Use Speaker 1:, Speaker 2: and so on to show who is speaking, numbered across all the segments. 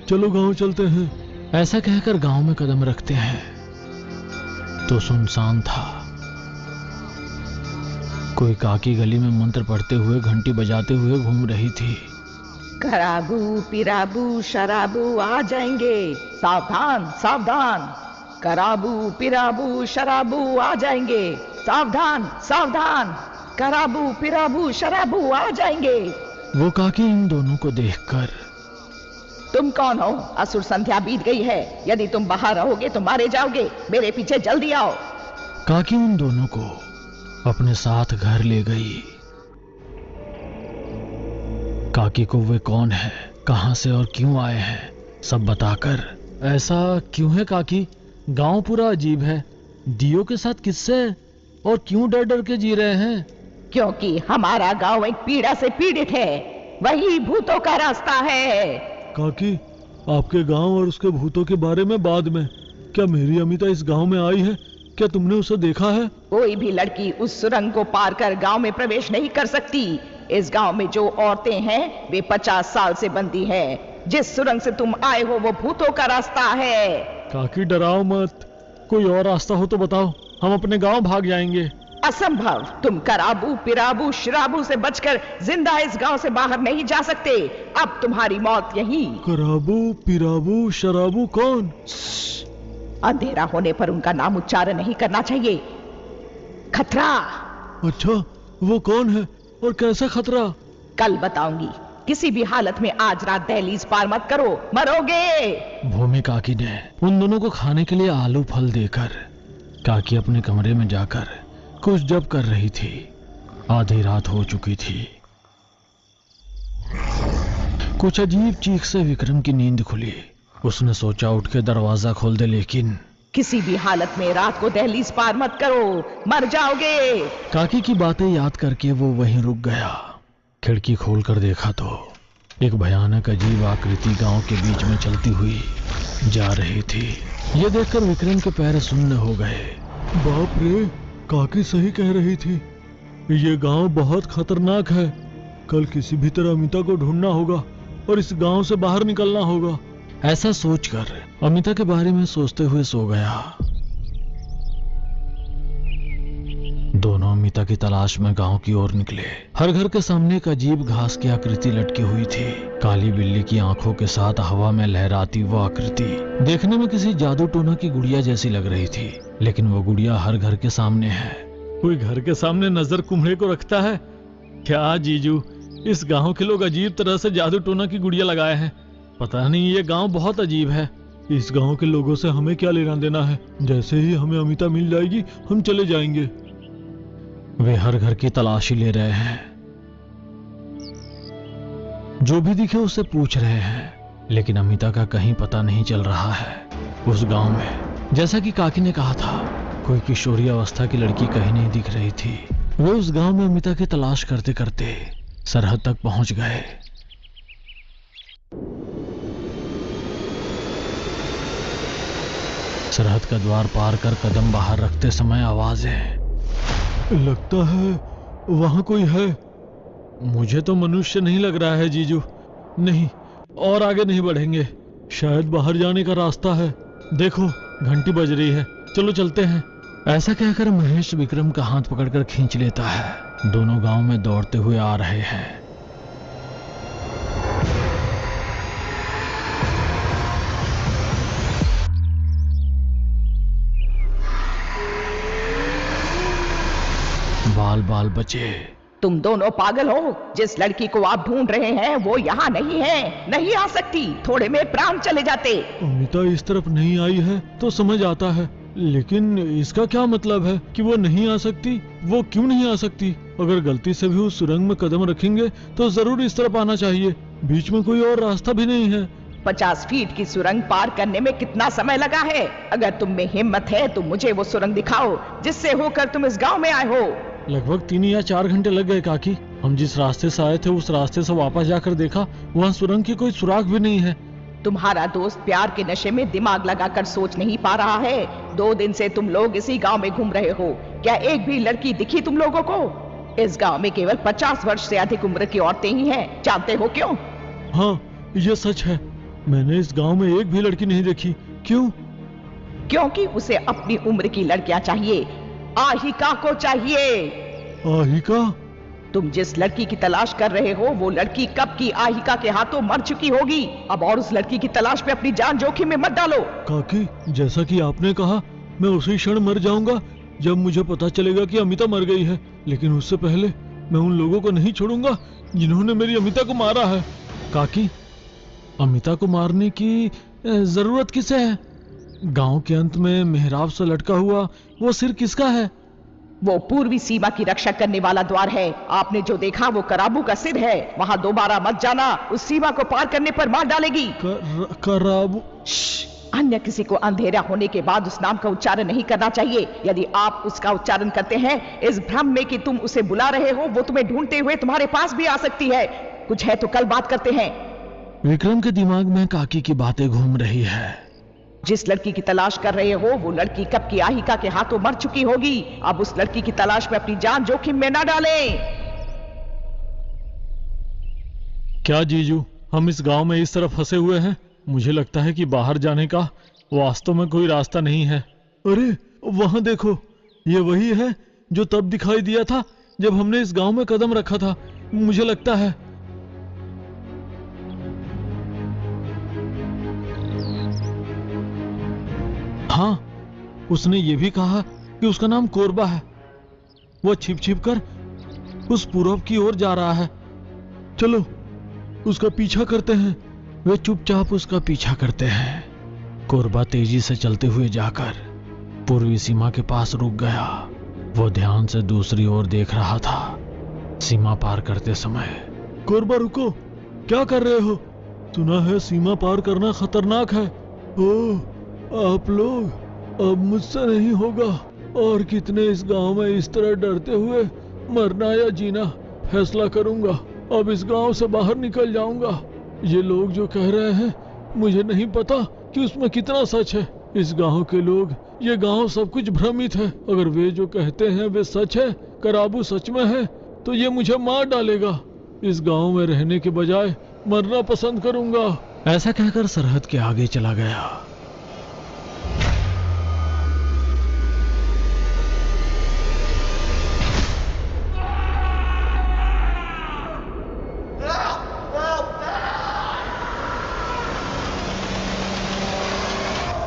Speaker 1: चलो गांव चलते हैं।
Speaker 2: ऐसा कहकर गांव में कदम रखते हैं तो सुनसान था। कोई काकी गली में मंत्र पढ़ते हुए घंटी बजाते हुए घूम रही थी।
Speaker 3: कराबू पिराबू शराबू आ जाएंगे, सावधान सावधान। कराबू पिराबू शराबू आ जाएंगे, सावधान सावधान। कराबू पिराबू शराबू आ जाएंगे।
Speaker 2: वो काकी इन दोनों को देखकर,
Speaker 3: तुम कौन हो? असुर संध्या बीत गई है, यदि तुम बाहर रहोगे तो मारे जाओगे। मेरे पीछे जल्दी आओ।
Speaker 2: काकी उन दोनों को अपने साथ घर ले गई। काकी को वे कौन है, कहां से और क्यों आए हैं, सब बताकर। ऐसा क्यों है काकी? गांव पूरा अजीब है। दियो के साथ किससे और क्यों डर डर के जी रहे हैं?
Speaker 3: क्योंकि हमारा गांव एक पीड़ा से पीड़ित है, वही भूतों का रास्ता है।
Speaker 1: काकी, आपके गांव और उसके भूतों के बारे में बाद में। क्या मेरी अमिता इस गांव में आई है? क्या तुमने उसे देखा है?
Speaker 3: कोई भी लड़की उस सुरंग को पार कर गांव में प्रवेश नहीं कर सकती। इस गांव में जो औरतें हैं वे 50 साल से बंदी हैं। जिस सुरंग से तुम आए हो वो भूतों का रास्ता है।
Speaker 1: काकी डराओ मत, कोई और रास्ता हो तो बताओ, हम अपने गांव भाग जाएंगे।
Speaker 3: असंभव, तुम कराबू पिराबू शराबू से बचकर जिंदा इस गांव से बाहर नहीं जा सकते। अब तुम्हारी मौत यही।
Speaker 1: कराबू पिराबू शराबू कौन?
Speaker 3: अंधेरा होने पर उनका नाम उच्चारण नहीं करना चाहिए। खतरा।
Speaker 1: अच्छा, वो कौन है और कैसा खतरा?
Speaker 3: कल बताऊंगी। किसी भी हालत में आज रात दहलीज पार मत करो, मरोगे।
Speaker 2: भूमि काकी ने उन दोनों को खाने के लिए आलू फल देकर काकी अपने कमरे में जाकर कुछ जप कर रही थी। आधी रात हो चुकी थी। कुछ अजीब चीख से विक्रम की नींद खुली। उसने सोचा उठ के दरवाजा खोल दे, लेकिन
Speaker 3: किसी भी हालत में रात को दहलीज पार मत करो, मर जाओगे।
Speaker 2: काकी की बातें याद करके वो वहीं रुक गया। खिड़की खोलकर देखा तो एक भयानक अजीब आकृति गांव के बीच में चलती हुई जा रही थी। ये देखकर विक्रम के पैर सुन्न हो गए।
Speaker 1: बाप रे, काकी सही कह रही थी, ये गांव बहुत खतरनाक है। कल किसी भी तरह अमिता को ढूंढना होगा और इस गांव से बाहर निकलना होगा।
Speaker 2: ऐसा सोचकर अमिता के बारे में सोचते हुए सो गया। दोनों अमिता की तलाश में गांव की ओर निकले। हर घर के सामने एक अजीब घास की आकृति लटकी हुई थी। काली बिल्ली की आंखों के साथ हवा में लहराती वो आकृति देखने में किसी जादू टोना की गुड़िया जैसी लग रही थी, लेकिन वो गुड़िया हर घर के सामने है।
Speaker 1: कोई घर के सामने नजर कुम्हड़े को रखता है क्या जीजू? इस गांव के लोग अजीब तरह से जादू टोना की गुड़िया लगाए हैं। पता नहीं, ये गांव बहुत अजीब है। इस गांव के लोगों से हमें क्या लेना देना है? जैसे ही हमें अमिता मिल जाएगी हम चले जाएंगे।
Speaker 2: वे हर घर की तलाशी ले रहे हैं। जो भी दिखे उससे पूछ रहे हैं, लेकिन अमिता का कहीं पता नहीं चल रहा है। उस गांव में जैसा कि काकी ने कहा था, कोई किशोरी अवस्था की लड़की कहीं नहीं दिख रही थी। वे उस गांव में अमिता की तलाश करते करते सरहद तक पहुंच गए। सरहद का द्वार पार कर कदम बाहर रखते समय आवाजें।
Speaker 1: लगता है वहां कोई है। मुझे तो मनुष्य नहीं लग रहा है जीजू। नहीं, और आगे नहीं बढ़ेंगे, शायद बाहर जाने का रास्ता है। देखो, घंटी बज रही है, चलो चलते हैं।
Speaker 2: ऐसा कहकर महेश विक्रम का हाथ पकड़कर खींच लेता है। दोनों गांव में दौड़ते हुए आ रहे हैं। बाल बाल बचे।
Speaker 3: तुम दोनों पागल हो। जिस लड़की को आप ढूंढ रहे हैं वो यहाँ नहीं है, नहीं आ सकती। थोड़े में प्राण चले जाते।
Speaker 1: अमिता इस तरफ नहीं आई है तो समझ आता है, लेकिन इसका क्या मतलब है कि वो नहीं आ सकती? वो क्यों नहीं आ सकती? अगर गलती से भी उस सुरंग में कदम रखेंगे तो जरूर इस तरफ आना चाहिए। बीच में कोई और रास्ता भी नहीं है।
Speaker 3: 50 फीट की सुरंग पार करने में कितना समय लगा है? अगर तुम में हिम्मत है तो मुझे वो सुरंग दिखाओ जिससे होकर तुम इस गांव में आए हो।
Speaker 1: लगभग 3 या 4 घंटे लग गए काकी। हम जिस रास्ते से आए थे उस रास्ते से वापस जाकर देखा, वहाँ सुरंग की कोई सुराग भी नहीं है।
Speaker 3: तुम्हारा दोस्त प्यार के नशे में दिमाग लगाकर सोच नहीं पा रहा है। 2 दिन से तुम लोग इसी गांव में घूम रहे हो। क्या एक भी लड़की दिखी तुम लोगों को? इस गांव में केवल 50 वर्ष से अधिक उम्र की औरतें ही हैं। जानते हो क्यों?
Speaker 1: हाँ, ये सच है। मैंने इस गांव में एक भी लड़की नहीं देखी। क्यों?
Speaker 3: क्योंकि उसे अपनी उम्र की लड़कियां चाहिए, आहिका को चाहिए।
Speaker 1: आहिका?
Speaker 3: तुम जिस लड़की की तलाश कर रहे हो वो लड़की कब की आहिका के हाथों मर चुकी होगी। अब और उस लड़की की तलाश में अपनी जान जोखिम में मत डालो।
Speaker 1: काकी, जैसा कि आपने कहा, मैं उसी क्षण मर जाऊंगा जब मुझे पता चलेगा कि अमिता मर गई है। लेकिन उससे पहले मैं उन लोगों को नहीं छोड़ूंगा जिन्होंने मेरी अमिता को मारा है। काकी, अमिता को मारने की जरूरत किसे है? गांव के अंत में मेहराब से लटका हुआ वो सिर किसका है?
Speaker 3: वो पूर्वी सीमा की रक्षा करने वाला द्वार है। आपने जो देखा वो कराबू का सिर है। वहां दोबारा मत जाना, उस सीमा को पार करने पर मार डालेगी।
Speaker 1: कराबू?
Speaker 3: अन्य किसी को अंधेरा होने के बाद उस नाम का उच्चारण नहीं करना चाहिए। यदि आप उसका उच्चारण करते हैं इस भ्रम में कि तुम उसे बुला रहे हो, वो तुम्हें ढूंढते हुए तुम्हारे पास भी आ सकती है। कुछ है तो कल बात करते हैं।
Speaker 2: विक्रम के दिमाग में काकी की बातें घूम रही है।
Speaker 3: जिस लड़की की तलाश कर रहे हो वो लड़की कब की आहिका के हाथों मर चुकी होगी। अब उस लड़की की तलाश में अपनी जान जोखिम में न डालें।
Speaker 1: क्या जीजू, हम इस गांव में इस तरफ फंसे हुए हैं? मुझे लगता है कि बाहर जाने का वास्तव में कोई रास्ता नहीं है। अरे वहां देखो, ये वही है जो तब दिखाई दिया था जब हमने इस गांव में कदम रखा था। मुझे लगता है हाँ, उसने ये भी कहा कि उसका नाम कोरबा है। वो छिप छिप कर उस पूरब की ओर जा रहा है। चलो उसका पीछा करते हैं।
Speaker 2: वे चुपचाप उसका पीछा करते हैं। कोरबा तेजी से चलते हुए जाकर पूर्वी सीमा के पास रुक गया। वो ध्यान से दूसरी ओर देख रहा था। सीमा पार करते समय,
Speaker 1: कोरबा रुको, क्या कर रहे हो? सुना है सीमा पार करना खतरनाक है। ओह, आप लोग, अब मुझसे नहीं होगा। और कितने इस गांव में इस तरह डरते हुए मरना या जीना फैसला करूंगा। अब इस गांव से बाहर निकल जाऊंगा। ये लोग जो कह रहे हैं मुझे नहीं पता कि उसमें कितना सच है। इस गांव के लोग, ये गांव सब कुछ भ्रमित है। अगर वे जो कहते हैं वे सच है, कराबू सच में है, तो ये मुझे मार डालेगा। इस गांव में रहने के बजाय मरना पसंद करूंगा।
Speaker 2: ऐसा कहकर सरहद के आगे चला गया।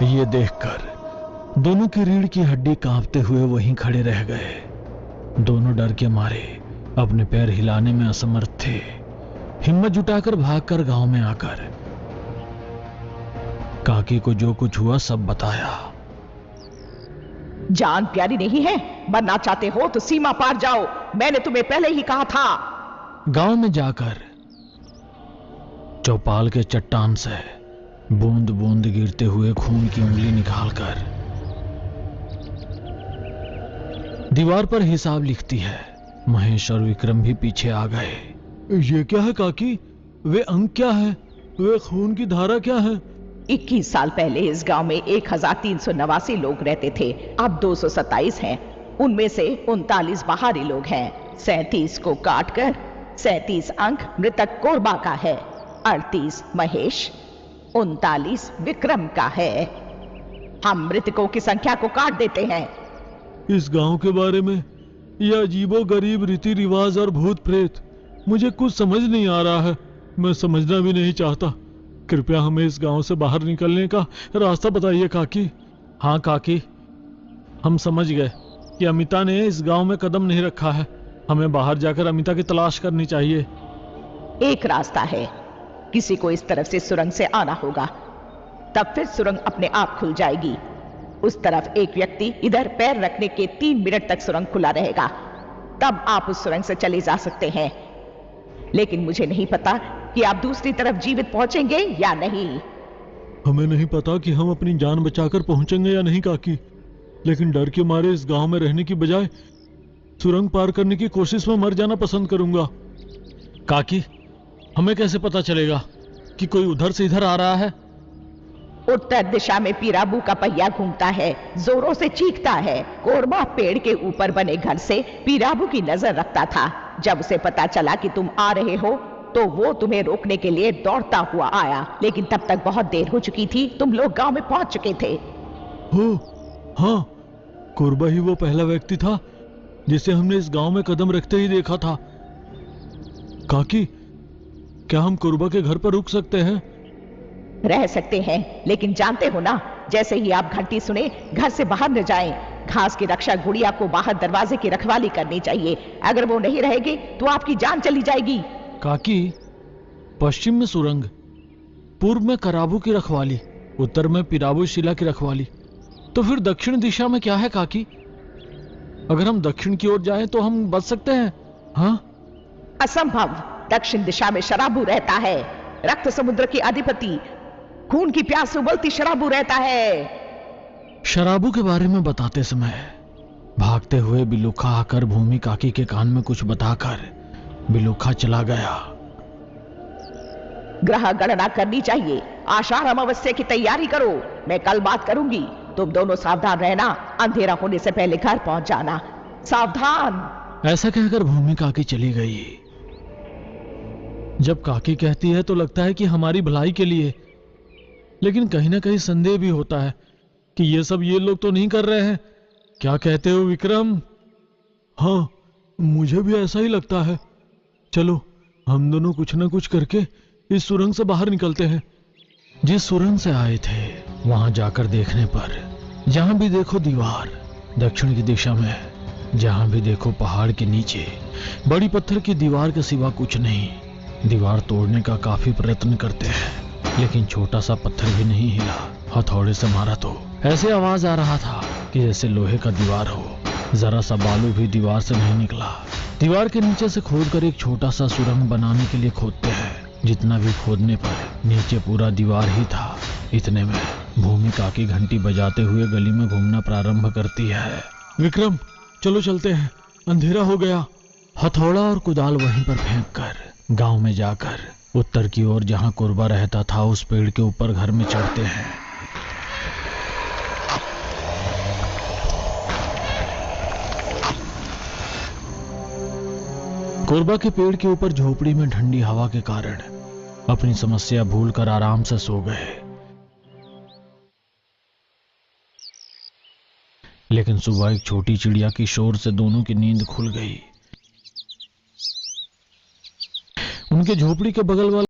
Speaker 2: ये देखकर दोनों की रीढ़ की हड्डी कांपते हुए वहीं खड़े रह गए। दोनों डर के मारे अपने पैर हिलाने में असमर्थ थे। हिम्मत जुटाकर भागकर गांव में आकर काकी को जो कुछ हुआ सब बताया।
Speaker 3: जान प्यारी नहीं है? मरना चाहते हो तो सीमा पार जाओ। मैंने तुम्हें पहले ही कहा था।
Speaker 2: गांव में जाकर चौपाल के चट्टान से बूंद बूंद गिरते हुए खून की उंगली निकालकर दीवार पर हिसाब लिखती है। महेश और विक्रम भी पीछे आ गए।
Speaker 1: ये क्या है काकी? वे अंक क्या है? वे खून की धारा क्या है?
Speaker 3: 21 साल पहले इस गांव में 1389 लोग रहते थे। अब 227 हैं। उनमें से 39 बाहरी लोग हैं। 37 को काटकर 37 अंक मृतक कोरबा का है। 38 महेश, 39 विक्रम का है। हम मृतकों की संख्या को काट देते हैं।
Speaker 1: इस गांव के बारे में यह अजीबो गरीब रीति रिवाज और भूत प्रेत मुझे कुछ समझ नहीं आ रहा है। मैं समझना भी नहीं चाहता। कृपया हमें इस गांव से बाहर निकलने का रास्ता बताइए काकी। हाँ काकी, हम समझ गए कि अमिता ने इस गांव में कदम नहीं रखा है। हमें बाहर जाकर अमिता की तलाश करनी चाहिए।
Speaker 3: एक रास्ता है, किसी को इस तरफ से सुरंग से आना होगा, तब फिर सुरंग अपने आप खुल जाएगी। उस तरफ एक व्यक्ति इधर पैर रखने के 3 मिनट तक सुरंग खुला रहेगा, तब आप उस सुरंग से चले जा सकते हैं। लेकिन मुझे नहीं पता कि आप दूसरी तरफ जीवित पहुंचेंगे या नहीं।
Speaker 1: हमें नहीं पता कि हम अपनी जान बचाकर पहुंचेंगे या नहीं काकी, लेकिन डर के मारे इस गांव में रहने की बजाय सुरंग पार करने की कोशिश में मर जाना पसंद करूंगा। काकी, हमें कैसे पता चलेगा कि कोई उधर से इधर आ रहा है?
Speaker 3: उत्तर दिशा में पीराबू का पहिया घूमता है, जोरों से चीखता है। कोरबा पेड़ के ऊपर बने घर से पीराबू की नजर रखता था। जब उसे पता चला कि तुम आ रहे हो तो वो तुम्हें रोकने के लिए दौड़ता हुआ आया, लेकिन तब तक बहुत देर हो चुकी थी। तुम लोग गांव में पहुंच चुके थे।
Speaker 1: हो, हाँ, कुर्बा ही वो पहला व्यक्ति था जिसे हमने इस गांव में कदम रखते ही देखा था। काकी, क्या हम कुर्बा के घर पर रुक सकते हैं?
Speaker 3: रह सकते हैं, लेकिन जानते हो ना, जैसे ही आप घंटी सुने घर से बाहर न जाएं। घास की रक्षा गुड़िया को बाहर दरवाजे की रखवाली करनी चाहिए। अगर वो नहीं रहेगी तो आपकी जान चली जाएगी।
Speaker 1: काकी, पश्चिम में सुरंग, पूर्व में कराबू की रखवाली, उत्तर में पिराबू शिला की रखवाली, तो फिर दक्षिण दिशा में क्या है काकी? अगर हम दक्षिण की ओर जाएं तो हम बच सकते हैं। हाँ?
Speaker 3: असंभव। दक्षिण दिशा में शराबू रहता है, रक्त समुद्र की अधिपति, खून की प्यास से उबलती शराबू रहता है।
Speaker 2: शराबू के बारे में बताते समय भागते हुए बिलुखा आकर भूमि काकी के कान में कुछ बताकर बिलुखा चला गया।
Speaker 3: ग्रह गणना करनी चाहिए। आषाढ़ अमावस्या की तैयारी करो। मैं कल बात करूंगी। तुम दोनों सावधान रहना। अंधेरा होने से पहले घर पहुंच जाना। सावधान।
Speaker 2: ऐसा कहकर भूमि काकी चली गई।
Speaker 1: जब काकी कहती है तो लगता है कि हमारी भलाई के लिए, लेकिन कहीं ना कहीं संदेह भी होता है कि ये सब ये लोग तो नहीं कर रहे हैं। क्या कहते हो विक्रम? हाँ, मुझे भी ऐसा ही लगता है। चलो, हम दोनों कुछ ना कुछ करके इस सुरंग से बाहर निकलते हैं।
Speaker 2: जिस सुरंग से आए थे वहां जाकर देखने पर जहां भी देखो दीवार, दक्षिण की दिशा में जहां भी देखो पहाड़ के नीचे बड़ी पत्थर की दीवार के सिवा कुछ नहीं। दीवार तोड़ने का काफी प्रयत्न करते हैं, लेकिन छोटा सा पत्थर भी नहीं हिला। हथौड़े से मारा तो ऐसे आवाज आ रहा था कि जैसे लोहे का दीवार हो। जरा सा बालू भी दीवार से नहीं निकला। दीवार के नीचे से खोदकर एक छोटा सा सुरंग बनाने के लिए खोदते हैं। जितना भी खोदने पर नीचे पूरा दीवार ही था। इतने में भूमि काकी घंटी बजाते हुए गली में घूमना प्रारंभ करती है।
Speaker 1: विक्रम, चलो चलते हैं, अंधेरा हो गया।
Speaker 2: हथौड़ा और कुदाल वहीं पर फेंककर गांव में जाकर उत्तर की ओर जहां कुर्बा रहता था उस पेड़ के ऊपर घर में चढ़ते हैं। कुर्बा के पेड़ के ऊपर झोपड़ी में ठंडी हवा के कारण अपनी समस्या भूलकर आराम से सो गए। लेकिन सुबह एक छोटी चिड़िया की शोर से दोनों की नींद खुल गई। उनके झोपड़ी के बगल वाले